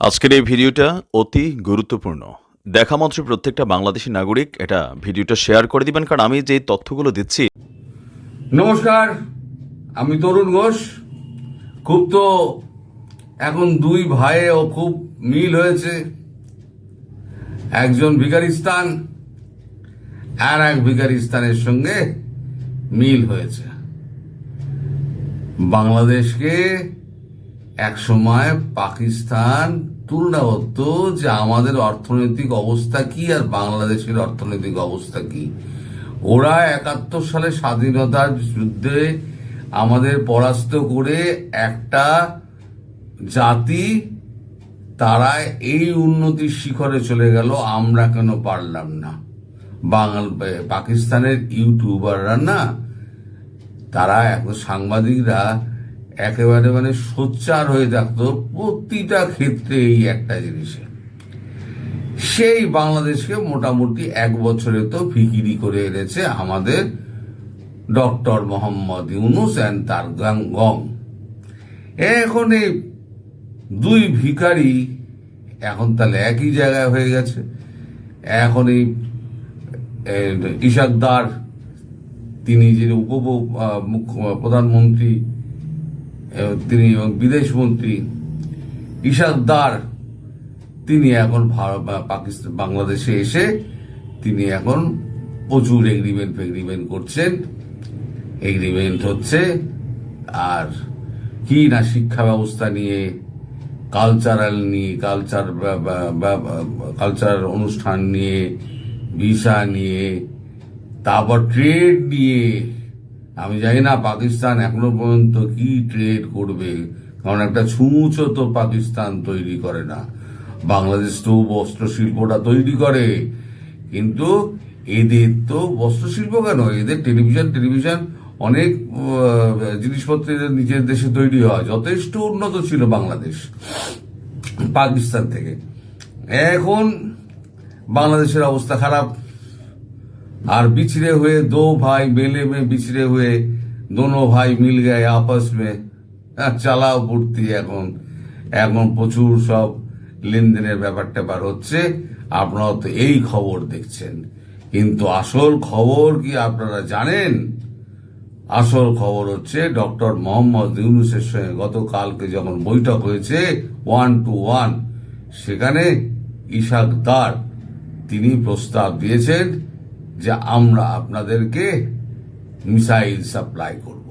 আজকের এই ভিডিওটা অতি গুরুত্বপূর্ণ। দেখা মাত্র প্রত্যেকটা বাংলাদেশী নাগরিক এটা ভিডিওটা শেয়ার করে দিবেন, কারণ আমি যে তথ্যগুলো দিচ্ছি। নমস্কার, আমি তরুণ ঘোষ। খুব তো এখন দুই ভাইও খুব মিল হয়েছে। একজন ভিকারিস্তান আর এক ভিকারিস্তানের সঙ্গে মিল হয়েছে। বাংলাদেশকে একসময় পাকিস্তান তুলনা করতো যে আমাদের অর্থনৈতিক অবস্থা কি আর বাংলাদেশের অর্থনৈতিক অবস্থা কি। ওরা 71 সালে স্বাধীনতার যুদ্ধে আমাদের পরাস্ত করে একটা জাতি, তারা এই উন্নতির শিখরে চলে গেল, আমরা কেন পারলাম না? পাকিস্তানের ইউটিউবাররা না, তারা এখন সাংবাদিকরা একেবারে সোচ্চার হয়ে থাকতো প্রতিটা ক্ষেত্রে এই একটা জিনিসে। সেই বাংলাদেশকে মোটামুটি 1 বছরে তো ফিকিরি করে এনেছে আমাদের ডক্টর মোহাম্মদ ইউনূস এন্ড তার গং। এখন এই দুই ভিখারি এখন তাহলে একই জায়গায় হয়ে গেছে। এখন এই ইশাকদার, তিনি যে প্রধানমন্ত্রী, তিনি বিদেশ মন্ত্রী ইশাকদার, তিনি এখন বাংলাদেশে এসে তিনি এখন প্রচুর এগ্রিমেন্ট করছেন। এগ্রিমেন্ট হচ্ছে আর কি না, শিক্ষা ব্যবস্থা নিয়ে, কালচারাল নিয়ে, কালচার অনুষ্ঠান নিয়ে, ভিসা নিয়ে, তারপর ট্রেড নিয়ে। আমি জানি না পাকিস্তান এখনো পর্যন্ত কি ট্রেড করবে, কারণ একটা ছুঁচো তো পাকিস্তান তৈরি করে না। বাংলাদেশ তো বস্ত্র শিল্পটা তৈরি করে, কিন্তু এদের তো বস্ত্র শিল্প কেন, এদের টেলিভিশন অনেক জিনিসপত্র এদের নিজের দেশে তৈরি হয়। যথেষ্ট উন্নত ছিল বাংলাদেশ পাকিস্তান থেকে। এখন বাংলাদেশের অবস্থা খারাপ। আর बिछड़े हुए दो भाई मेले में बिछड़े हुए दोनों भाई मिल गए आपस में, চালাও পড়তি। এখন প্রচুর সব লেনদেনের ব্যাপার হচ্ছে। আপনারা তো এই খবর দেখছেন, কিন্তু আসল খবর কি আপনারা জানেন? আসল খবর হচ্ছে ডক্টর মোহাম্মদ ইউনূসের সঙ্গে গতকালকে যখন বৈঠক হয়েছে 1 to 1, সেখানে ইশাকদার তিনি প্রস্তাব দিয়েছেন যে আমরা আপনাদেরকে মিসাইল সাপ্লাই করব।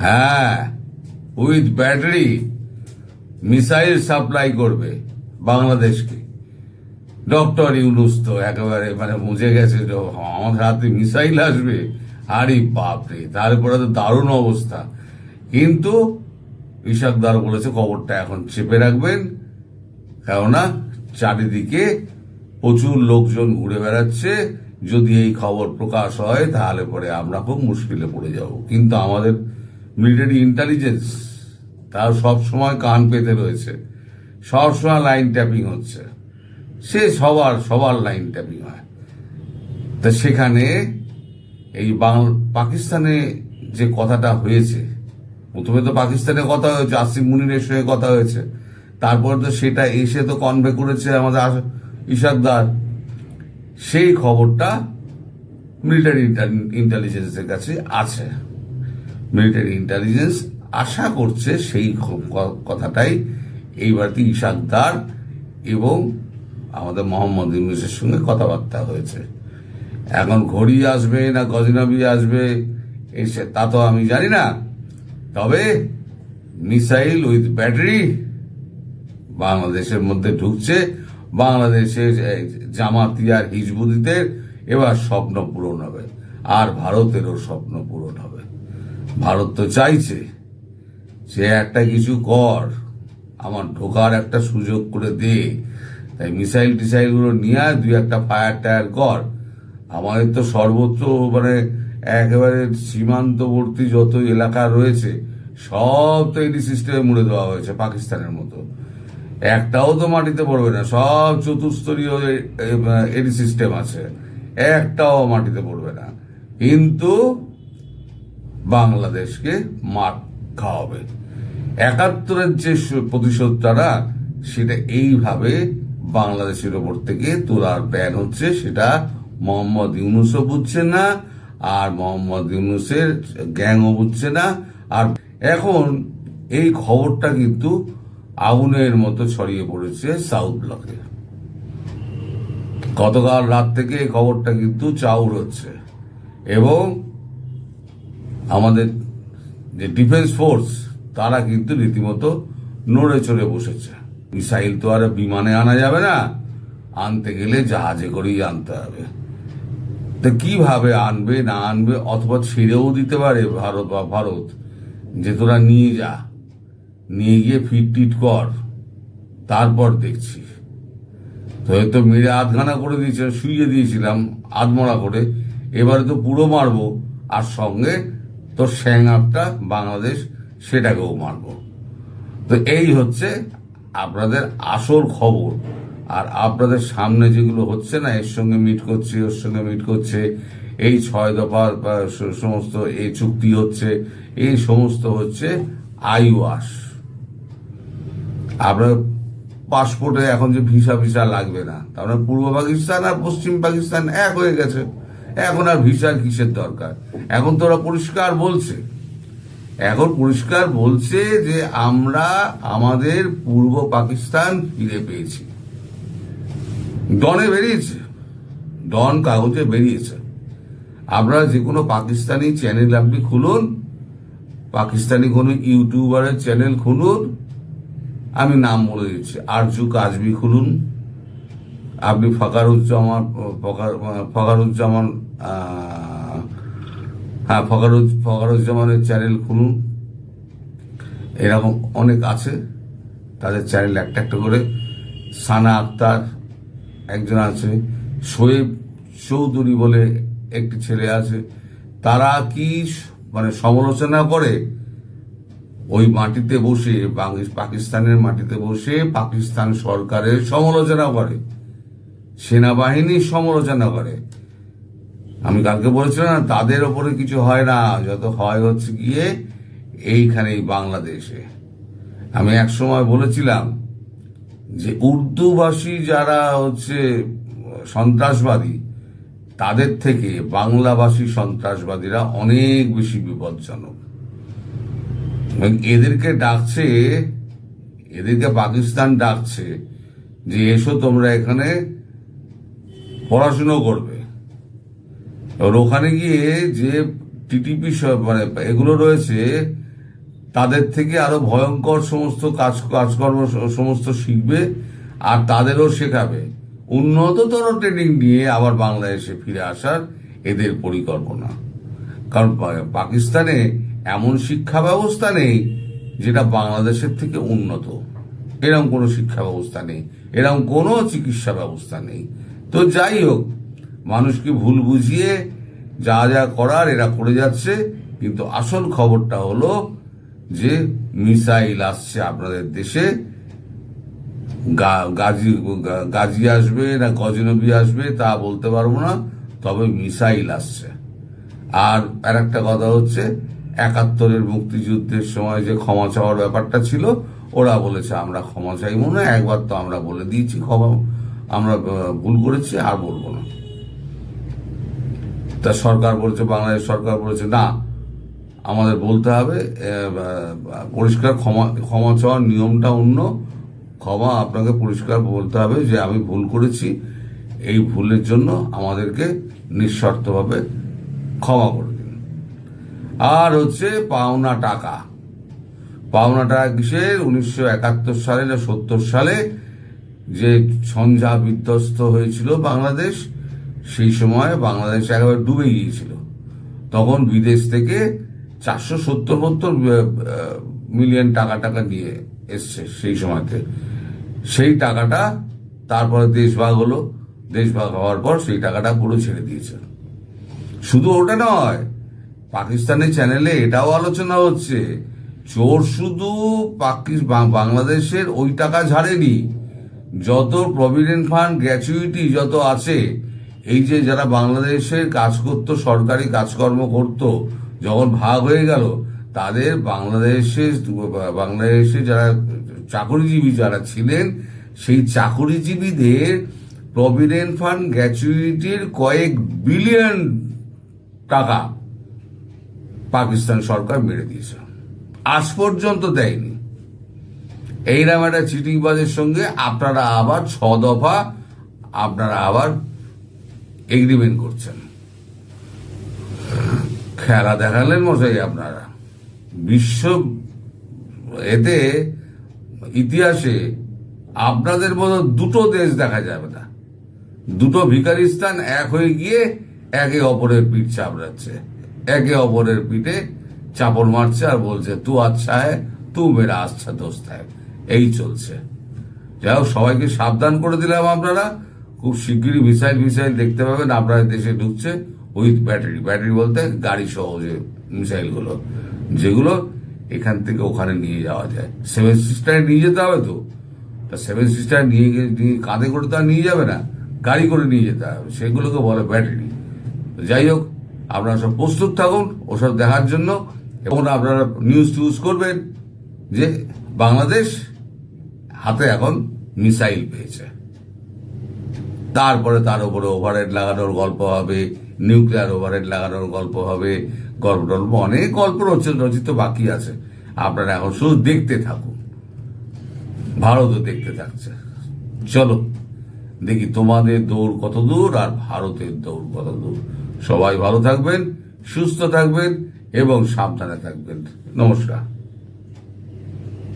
হ্যাঁ, উইথ ব্যাটারি মিসাইল সাপ্লাই করবে বাংলাদেশকে। ডক্টর ইউনূস তো একেবারে বুঝে গেছে যে আমাদের হাতে মিসাইল আসবে। আরে বাপরে, তারপরে তো দারুণ অবস্থা। কিন্তু ইশাকদার বলেছে খবরটা এখন চেপে রাখবেন, কেননা চারিদিকে প্রচুর লোকজন ঘুরে বেড়াচ্ছে। যদি এই খবর প্রকাশ হয় তাহলে পরে আমরা খুব মুশকিলে পড়ে যাব। কিন্তু আমাদের মিলিটারি ইন্টেলিজেন্স তার সবসময় কান পেতে রয়েছে, সবসময় লাইন ট্যাপিং হচ্ছে। সে সবার লাইন ট্যাপিং হয়। তা সেখানে এই পাকিস্তানে যে কথাটা হয়েছে, প্রথমে তো পাকিস্তানে কথা হয়েছে, আসিফ মুনিরের সঙ্গে কথা হয়েছে, তারপর তো সেটা এসে তো কনভে করেছে আমাদের ইশাকদার। সেই খবরটা মিলিটারি ইন্টেলিজেন্সের কাছে আছে। মিলিটারি ইন্টেলিজেন্স আশা করছে সেই কথাটাই এইবারটি ইশাকদার এবং আমাদের মোহাম্মদ ইউনূসের সঙ্গে কথাবার্তা হয়েছে। এখন ঘড়ি আসবে না গজনবী আসবে এসে তা তো আমি জানি না, তবে মিসাইল উইথ ব্যাটারি বাংলাদেশের মধ্যে ঢুকছে। বাংলাদেশের জামাতি আর হিজবুদ্দিদের এবার স্বপ্ন পূরণ হবে, আর ভারতেরও স্বপ্ন পূরণ হবে। ভারত তো চাইছে যে একটা কিছু কর, আমার ঢোকার একটা সুযোগ করে দে, তাই মিসাইল টিসাইল গুলো নিয়ে 2-1 ফায়ার টায়ার কর। আমাদের তো সর্বত্র একেবারে সীমান্তবর্তী যত এলাকা রয়েছে সব তো এডি সিস্টেমে মুড়ে দেওয়া হয়েছে পাকিস্তানের মতো। একটাও তো মাটিতে পড়বে না, সব চতুস্তরীয় এডি সিস্টেম আছে, একটাও মাটিতে পড়বে না। কিন্তু বাংলাদেশকে মার খাওয়াবে। 71-এর যে প্রতিশোধটা না, সেটা এইভাবে বাংলাদেশের ওপর থেকে তোলার প্ল্যান হচ্ছে। সেটা মোহাম্মদ ইউনূসও বুঝছে না, আর মোহাম্মদ ইউনূসের গ্যাংও বুঝছে না। আর এখন এই খবরটা কিন্তু আগুনের মতো ছড়িয়ে পড়েছে সাউথ ব্লকে। গতকাল রাত থেকে এই খবরটা কিন্তু চাউর হচ্ছে, এবং আমাদের যে ডিফেন্স ফোর্স তারা কিন্তু রীতিমতো নড়ে চড়ে বসেছে। মিসাইল তো আর বিমানে আনা যাবে না, আনতে গেলে জাহাজে করেই আনতে হবে। তো কিভাবে আনবে না আনবে, অথবা ছেড়েও দিতে পারে ভারত যে তোরা নিয়ে যা, নিয়ে গিয়ে ফিট কর, তারপর দেখছি। তো মেরে আধখানা করে দিয়েছিলাম, শুইয়ে দিয়েছিলাম আধমরা করে, এবারে তো পুরো মারবো, আর সঙ্গে তোর স্যাংআপটা বাংলাদেশ সেটাকেও মারবো। তো এই হচ্ছে আপনাদের আসল খবর। আর আপনাদের সামনে যেগুলো হচ্ছে না, এর সঙ্গে মিট করছে, ওর সঙ্গে মিট করছে, এই 6 দফার সমস্ত এই চুক্তি হচ্ছে, এই সমস্ত হচ্ছে আইওয়াস। আপনার পাসপোর্টে এখন যে ভিসা লাগবে না, তার মানে পূর্ব পাকিস্তান আর পশ্চিম পাকিস্তান এক হয়ে গেছে। এখন আর ভিসার কিসের দরকার? এখন তো ওরা পরিষ্কার বলছে যে আমরা আমাদের পূর্ব পাকিস্তান ফিরে পেয়েছি। ডন কাগজে বেরিয়েছে। আপনারা যে কোনো পাকিস্তানি চ্যানেল আপনি খুলুন, পাকিস্তানি কোনো ইউটিউবারের চ্যানেল খুলুন, আমি নাম বলে দিচ্ছি, আরজু কাজবি খুলুন, আপনি ফকারুজ্জামানের চ্যানেল খুলুন, এরকম অনেক আছে তাদের চ্যানেল একটা একটা করে। সানা আক্তার একজন আছে, শোয়েব চৌধুরী বলে একটি ছেলে আছে, তারা কি মানে সমালোচনা করে ওই মাটিতে বসে, পাকিস্তানের মাটিতে বসে পাকিস্তান সরকারের সমালোচনা করে, সেনাবাহিনীর সমালোচনা করে। আমি কালকে বলেছিলাম না, তাদের ওপরে কিছু হয় না, যত হয় হচ্ছে গিয়ে এইখানেই বাংলাদেশে। আমি এক সময় বলেছিলাম যে উর্দুভাষী যারা হচ্ছে সন্ত্রাসবাদী, তাদের থেকে বাংলাভাষী সন্ত্রাসবাদীরা অনেক বেশি বিপজ্জনক। এদেরকে পাকিস্তান ডাকছে যে এসো তোমরা এখানে পড়াশুনো করবে। এবার ওখানে গিয়ে যে টিটিপি মানে এগুলো রয়েছে, তাদের থেকে আরো ভয়ঙ্কর সমস্ত কাজকর্ম সমস্ত শিখবে, আর তাদেরও শেখাবে। উন্নততর ট্রেনিং নিয়ে আবার বাংলাদেশে ফিরে আসার এদের পরিকল্পনা। কারণ পাকিস্তানে এমন শিক্ষা ব্যবস্থা নেই যেটা বাংলাদেশের থেকে উন্নত। এরকম কোনো শিক্ষা ব্যবস্থা নেই, এরকম কোনো চিকিৎসা ব্যবস্থা নেই। তো যাই হোক, মানুষকে ভুল বুঝিয়ে যা যা করার এরা করে যাচ্ছে। কিন্তু আসল খবরটা হলো যে মিসাইল আসছে আপনাদের দেশে। গাজী আসবে না গজনবী আসবে তা বলতে পারবো না, তবে মিসাইল আসছে। আর একটা কথা হচ্ছে, 71-এর মুক্তিযুদ্ধের সময় যে ক্ষমা চাওয়ার ব্যাপারটা ছিল, ওরা বলেছে আমরা ক্ষমা চাইবো না, একবার তো আমরা বলে দিয়েছি ক্ষমা, আমরা ভুল করেছি, আর বলবো না। তা সরকার বলছে, বাংলাদেশ সরকার বলেছে না, আমাদের বলতে হবে পরিষ্কার, ক্ষমা চাওয়ার নিয়মটা অন্য। ক্ষমা আপনাকে পরিষ্কার বলতে হবে যে আমি ভুল করেছি, এই ভুলের জন্য আমাদেরকে নিঃশর্তভাবে ক্ষমা করে দিন। আর হচ্ছে পাওনা টাকা কিসের? 1971 সালে না 70 সালে যে ঝঞ্ঝা বিধ্বস্ত হয়েছিল বাংলাদেশ, সেই সময় বাংলাদেশ একেবারে ডুবে গিয়েছিল। তখন বিদেশ থেকে 470 মিলিয়ন টাকা নিয়ে এসছে সেই সময়তে। সেই টাকাটা তারপরে দেশভাগ হলো, দেশভাগ হওয়ার পর সেই টাকাটা পুরো ছেড়ে দিয়েছে। শুধু ওটা নয়, পাকিস্তানের চ্যানেলে এটাও আলোচনা হচ্ছে, চোর শুধু বাংলাদেশের ওই টাকা ঝাড়েনি, যত প্রভিডেন্ট ফান্ড গ্র্যাচুইটি যত আছে, এই যে যারা বাংলাদেশের কাজ করতো, সরকারি কাজকর্ম করতো, যখন ভাগ হয়ে গেল, তাদের বাংলাদেশে যারা চাকরিজীবী যারা ছিলেন সেই চাকরিজীবীদের প্রভিডেন্ট ফান্ড গ্র্যাচুইটির কয়েক বিলিয়ন টাকা পাকিস্তান সরকার মেরে দিয়েছে, আজ পর্যন্ত দেয়নি। এইরকম একটা চিটিংবাজের সঙ্গে আপনারা আবার 6 দফা আপনারা আবার এগ্রিমেন্ট করছেন। খেলা দেখালেন মশাই আপনারা। বিশ্ব এতে ইতিহাসে আপনাদের মতো দুটো দেশ দেখা যাবে না, দুটো ভিকারিস্তান এক হয়ে গিয়ে একে অপরের পিঠ চাপড়াচ্ছে, একে অপরের পিঠে চাপড় মারছে আর বলছে তু আচ্ছা হ্যায় তু মেরা আচ্ছা দোস্ত হ্যায়, এই চলছে। যাই হোক, সবাইকে সাবধান করে দিলাম। আপনারা খুব শিগগিরই মিসাইল দেখতে পাবেন আপনাদের দেশে ঢুকছে উইথ ব্যাটারি বলতে গাড়ি সহ যে মিসাইলগুলো, যেগুলো এখান থেকে ওখানে নিয়ে যাওয়া যায়। 7 সিস্টারে নিয়ে যেতে হবে তো, তা 7 সিস্টার নিয়ে কাঁধে করে তো আর নিয়ে যাবে না, গাড়ি করে নিয়ে যেতে হবে, সেগুলোকে বলে ব্যাটারি। যাই হোক, আপনারা সব প্রস্তুত থাকুন ওসব দেখার জন্য, এবং আপনারা নিউজ করবেন যে বাংলাদেশ হাতে এখন মিসাইল পেয়েছে। তারপরে তার উপরে ওভারহেড লাগানোর গল্প হবে, নিউক্লিয়ার ওভারহেড লাগানোর গল্প হবে, গল্প অনেক গল্প রচিত বাকি আছে। আপনারা এখন শুধু দেখতে থাকুন, ভারতও দেখতে থাকছে। চলো দেখি তোমাদের দৌড় কত দূর আর ভারতের দৌড় কত দূর। সবাই ভালো থাকবেন, সুস্থ থাকবেন এবং সাবধানে থাকবেন। নমস্কার।